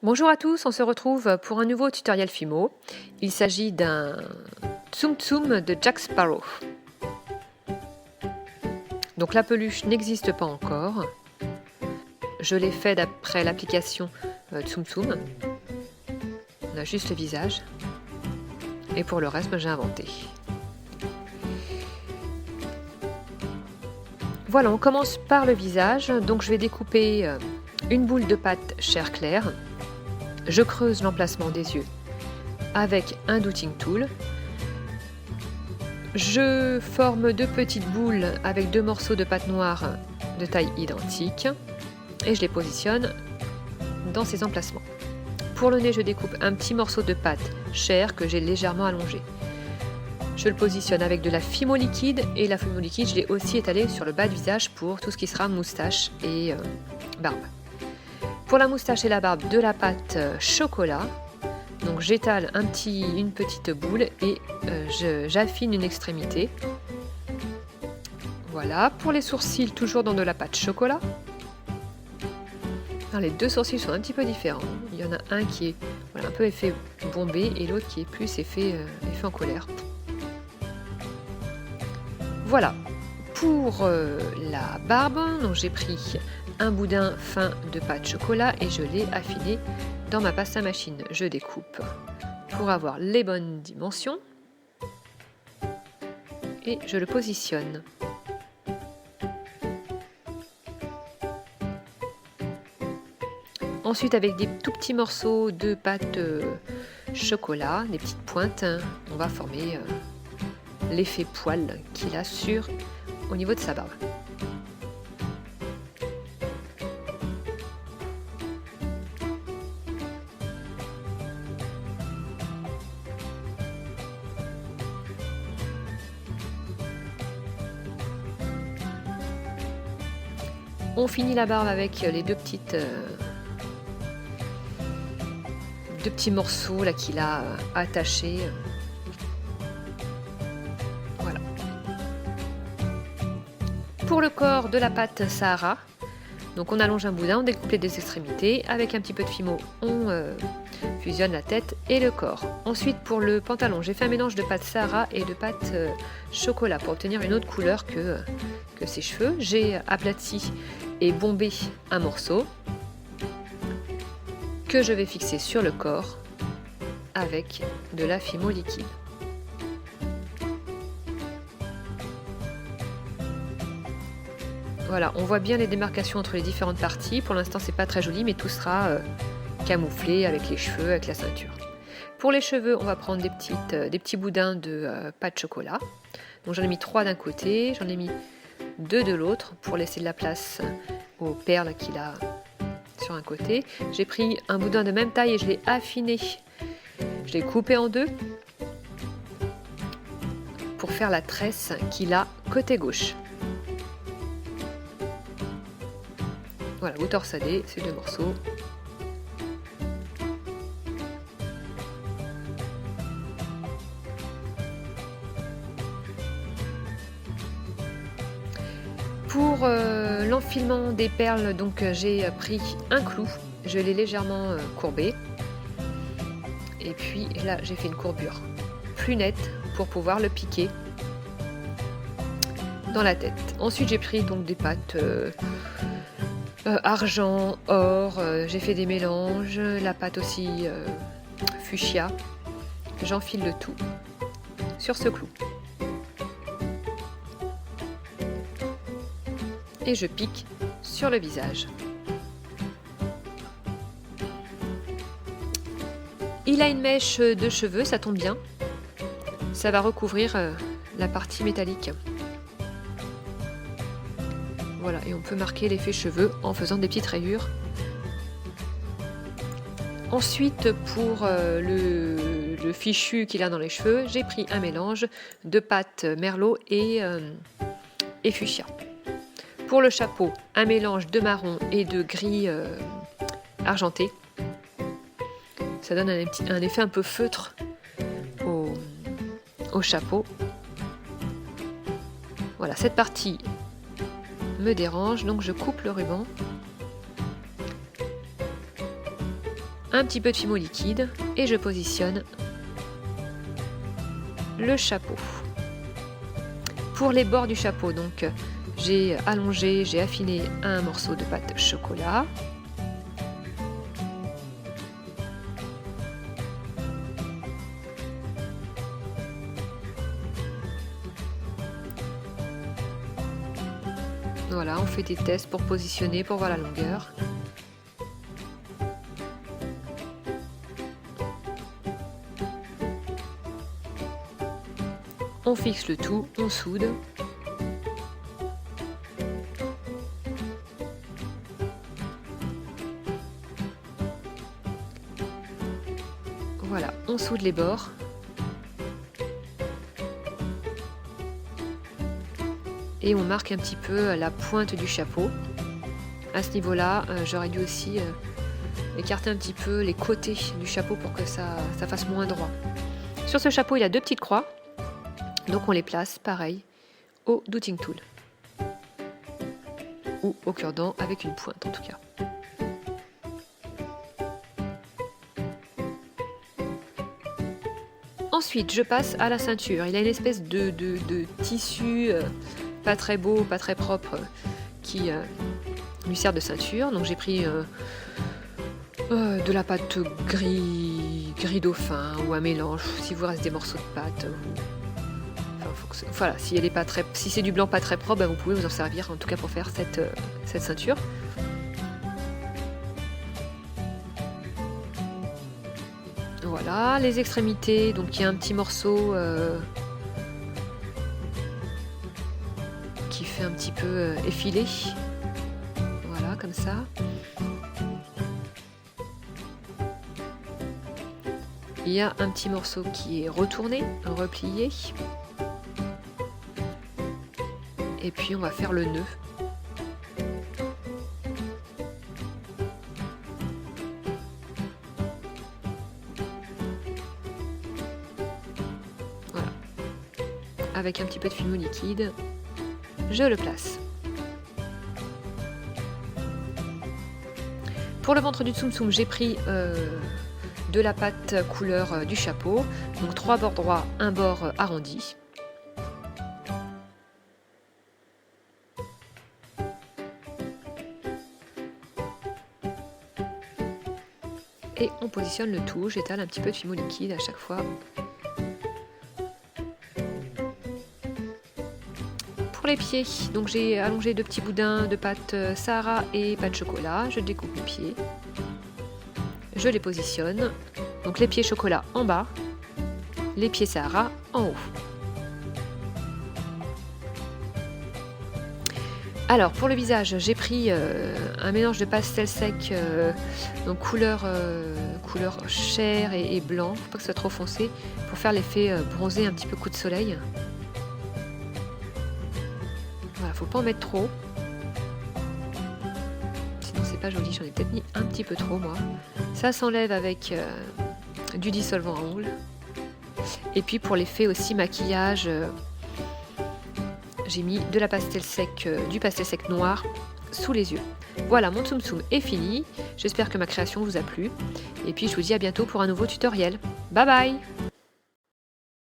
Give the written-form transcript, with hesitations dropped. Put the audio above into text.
Bonjour à tous, on se retrouve pour un nouveau tutoriel Fimo. Il s'agit d'un Tsum Tsum de Jack Sparrow. Donc la peluche n'existe pas encore. Je l'ai fait d'après l'application Tsum Tsum. On a juste le visage. Et pour le reste, j'ai inventé. Voilà, on commence par le visage. Donc je vais découper une boule de pâte chair claire. Je creuse l'emplacement des yeux avec un Douting Tool. Je forme deux petites boules avec deux morceaux de pâte noire de taille identique et je les positionne dans ces emplacements. Pour le nez, je découpe un petit morceau de pâte chair que j'ai légèrement allongé. Je le positionne avec de la Fimo liquide et la Fimo liquide, je l'ai aussi étalée sur le bas du visage pour tout ce qui sera moustache et barbe. Pour la moustache et la barbe, de la pâte chocolat. Donc j'étale une petite boule et j'affine une extrémité. Voilà, pour les sourcils, toujours dans de la pâte chocolat. Alors, les deux sourcils sont un petit peu différents. Il y en a un qui est un peu effet bombé et l'autre qui est plus effet en colère. Voilà, pour la barbe, donc j'ai pris un boudin fin de pâte chocolat et je l'ai affiné dans ma pasta machine. Je découpe pour avoir les bonnes dimensions et je le positionne. Ensuite, avec des tout petits morceaux de pâte chocolat, des petites pointes, on va former l'effet poil qu'il a au niveau de sa barbe. On finit la barbe avec les deux petits morceaux là qu'il a attachés. Voilà. Pour le corps, de la pâte Sahara. Donc on allonge un boudin, on découpe les deux extrémités. Avec un petit peu de Fimo, on fusionne la tête et le corps. Ensuite, pour le pantalon, j'ai fait un mélange de pâte Sahara et de pâte chocolat pour obtenir une autre couleur que ses cheveux. J'ai aplati et bombé un morceau que je vais fixer sur le corps avec de la Fimo liquide. Voilà, on voit bien les démarcations entre les différentes parties. Pour l'instant, c'est pas très joli, mais tout sera camouflé avec les cheveux, avec la ceinture. Pour les cheveux, on va prendre des petits boudins de pâte chocolat. Donc j'en ai mis 3 d'un côté, j'en ai mis 2 de l'autre pour laisser de la place aux perles qu'il a sur un côté. J'ai pris un boudin de même taille et je l'ai affiné. Je l'ai coupé en deux pour faire la tresse qu'il a côté gauche. Voilà, vous torsadez ces deux morceaux. Pour l'enfilement des perles, donc j'ai pris un clou, je l'ai légèrement courbé. Et puis là, j'ai fait une courbure plus nette pour pouvoir le piquer dans la tête. Ensuite, j'ai pris donc des pâtes argent, or, j'ai fait des mélanges, la pâte aussi fuchsia. J'enfile le tout sur ce clou. Et je pique sur le visage. Il a une mèche de cheveux, ça tombe bien. Ça va recouvrir la partie métallique. Voilà, et on peut marquer l'effet cheveux en faisant des petites rayures. Ensuite, pour le fichu qu'il a dans les cheveux, j'ai pris un mélange de pâte merlot et fuchsia. Pour le chapeau, un mélange de marron et de gris argenté. Ça donne un effet un peu feutre au chapeau. Voilà, cette partie me dérange, donc je coupe le ruban un petit peu de fimo liquide et je positionne le chapeau. Pour les bords du chapeau, donc j'ai allongé, j'ai affiné un morceau de pâte chocolat. Voilà, on fait des tests pour positionner, pour voir la longueur. On fixe le tout, on soude. Voilà, on soude les bords. Et on marque un petit peu la pointe du chapeau. À ce niveau-là, j'aurais dû aussi écarter un petit peu les côtés du chapeau pour que ça fasse moins droit. Sur ce chapeau, il y a deux petites croix. Donc on les place, pareil, au douting tool. Ou au cure-dent avec une pointe en tout cas. Ensuite, je passe à la ceinture. Il a une espèce de tissu pas très beau, pas très propre, qui lui sert de ceinture. Donc j'ai pris de la pâte gris dauphin ou un mélange. Si vous reste des morceaux de pâte. Voilà, si c'est du blanc pas très propre, vous pouvez vous en servir en tout cas pour faire cette ceinture. Voilà, les extrémités, donc il y a un petit morceau qui fait un petit peu effilé. Voilà, comme ça. Il y a un petit morceau qui est retourné, replié. Et puis on va faire le nœud. Voilà. Avec un petit peu de fimo liquide, je le place. Pour le ventre du tsum tsum, j'ai pris de la pâte couleur du chapeau. Donc 3 bords droits, un bord arrondi. Et on positionne le tout, j'étale un petit peu de fimo liquide à chaque fois. Pour les pieds, donc j'ai allongé 2 petits boudins de pâte Sahara et pâte chocolat. Je découpe les pieds. Je les positionne. Donc les pieds chocolat en bas, les pieds Sahara en haut. Alors pour le visage, j'ai pris un mélange de pastel sec, donc couleur chair et blanc, faut pas que ce soit trop foncé, pour faire l'effet bronzé, un petit peu coup de soleil. Voilà, faut pas en mettre trop, sinon c'est pas joli. J'en ai peut-être mis un petit peu trop moi. Ça s'enlève avec du dissolvant à ongles. Et puis pour l'effet aussi maquillage, j'ai mis de la pastel sec, du pastel sec noir sous les yeux. Voilà, mon tsum tsum est fini. J'espère que ma création vous a plu. Et puis je vous dis à bientôt pour un nouveau tutoriel. Bye bye!